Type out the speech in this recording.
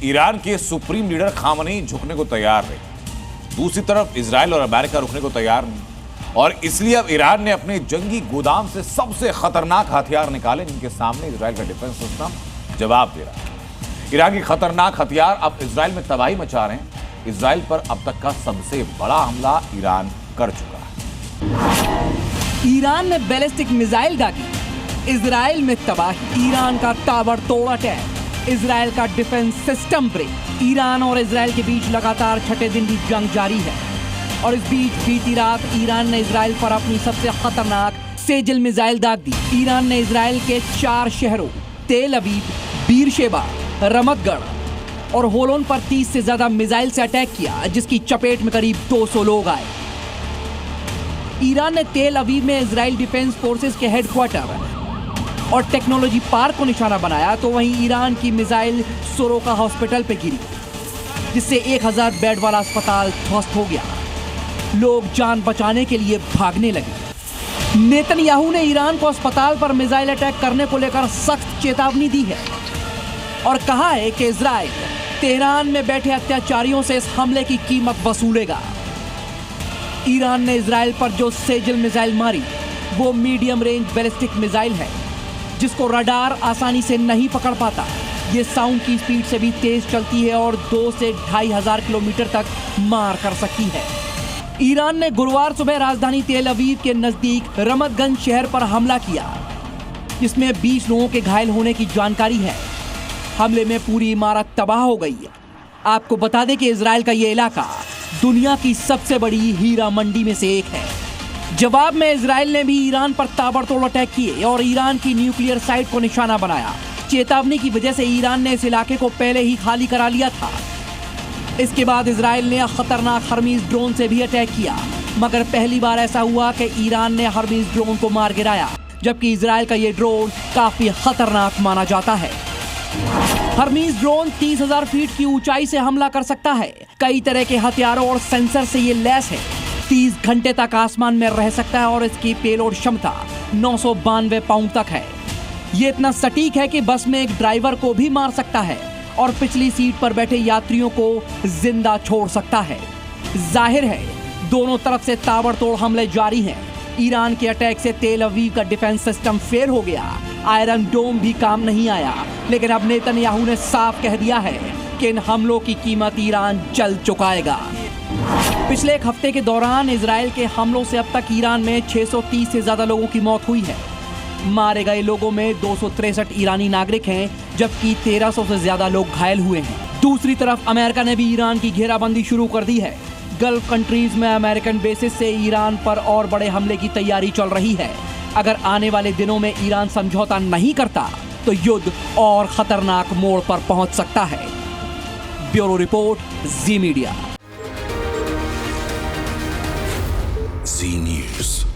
Iran के supreme leader Khamenei झुकने को तैयार नहीं, दूसरी तरफ इजराइल और अमेरिका रुकने को तैयार नहीं, और इसलिए अब ईरान ने अपने जंगी गोदाम से सबसे खतरनाक हथियार निकाले, जिनके सामने इजराइल का डिफेंस सिस्टम जवाब दे रहा है। ईरान के खतरनाक हथियार अब इजराइल में तबाही मचा रहे हैं। इजराइल पर अब तक का सबसे बड़ा हमला ईरान कर चुका है। ईरान ने बैलिस्टिक मिसाइल दागी, इजराइल में तबाही। ईरान का ताबड़तोड़ अटैक, इजराइल का डिफेंस सिस्टम ब्रेक। ईरान और इजराइल के बीच लगातार छठे दिन भी जंग जारी है, और इस बीच बीती रात ईरान ने इजराइल पर अपनी सबसे खतरनाक सेजल मिसाइल दाग दी। ईरान ने इजराइल के 4 शहरों तेल अवीव, बीरशेबा, रमतगढ़ और होलोन पर 30 से ज्यादा मिसाइल से अटैक किया, जिसकी चपेट में करीब 200 लोग आए। ईरान ने तेल अवीव में इजराइल डिफेंस फोर्सेस के हेडक्वार्टर और टेक्नोलॉजी पार्क को निशाना बनाया, तो वहीं ईरान की मिसाइल सोरोका हॉस्पिटल पे गिरी, जिससे 1000 बेड वाला अस्पताल ध्वस्त हो गया। लोग जान बचाने के लिए भागने लगे। नेतन्याहू ने ईरान को अस्पताल पर मिसाइल अटैक करने को लेकर सख्त चेतावनी दी है और कहा है कि इजराइल तेहरान में बैठे अत्याचारियों से इस हमले की कीमत वसूलेगा। ईरान ने इजराइल पर जो सेजल मिसाइल मारी, वो मीडियम रेंज बैलिस्टिक मिसाइल है, जिसको रडार आसानी से नहीं पकड़ पाता। ये साउंड की स्पीड से भी तेज चलती है और 2 से 2500 किलोमीटर तक मार कर सकती है। ईरान ने गुरुवार सुबह राजधानी तेल अवीव के नजदीक रमतगंज शहर पर हमला किया, जिसमें 20 लोगों के घायल होने की जानकारी है। हमले में पूरी इमारत तबाह हो गई है। आपको बता दें कि इजराइल का ये इलाका दुनिया की सबसे बड़ी हीरा मंडी में से एक है। जवाब में इजराइल ने भी ईरान पर ताबड़तोड़ अटैक किए और ईरान की न्यूक्लियर साइट को निशाना बनाया। चेतावनी की वजह से ईरान ने इस इलाके को पहले ही खाली करा लिया था। इसके बाद इजराइल ने खतरनाक हर्मीज ड्रोन से भी अटैक किया, मगर पहली बार ऐसा हुआ कि ईरान ने हर्मीज ड्रोन को मार गिराया, जबकि इजराइल का ये ड्रोन काफी खतरनाक माना जाता है। हर्मीज ड्रोन 30,000 फीट की ऊंचाई से हमला कर सकता है। कई तरह के हथियारों और सेंसर से ये लैस है। 30 घंटे तक आसमान में रह सकता है और इसकी पेलोड क्षमता 992 पाउंड तक है। ये इतना सटीक है कि बस में एक ड्राइवर को भी मार सकता है और पिछली सीट पर बैठे यात्रियों को जिंदा छोड़ सकता है। जाहिर है दोनों तरफ से ताबड़तोड़ हमले जारी हैं। ईरान के अटैक से तेल अवीव का डिफेंस सिस्टम फेल हो गया। आयरन डोम भी काम नहीं आया, लेकिन अब नेतन्याहू ने साफ कह दिया है कि इन हमलों की कीमत ईरान जल्द चुकाएगा। पिछले एक हफ्ते के दौरान इजराइल के हमलों से अब तक ईरान में 630 से ज्यादा लोगों की मौत हुई है। मारे गए लोगों में 263 ईरानी नागरिक हैं, जबकि 1300 से ज्यादा लोग घायल हुए हैं। दूसरी तरफ अमेरिका ने भी ईरान की घेराबंदी शुरू कर दी है। गल्फ कंट्रीज में अमेरिकन बेसिस से ईरान पर और बड़े हमले की तैयारी चल रही है। अगर आने वाले दिनों में ईरान समझौता नहीं करता, तो युद्ध और खतरनाक मोड़ पर पहुंच सकता है। ब्यूरो रिपोर्ट, जी मीडिया। जी न्यूज़।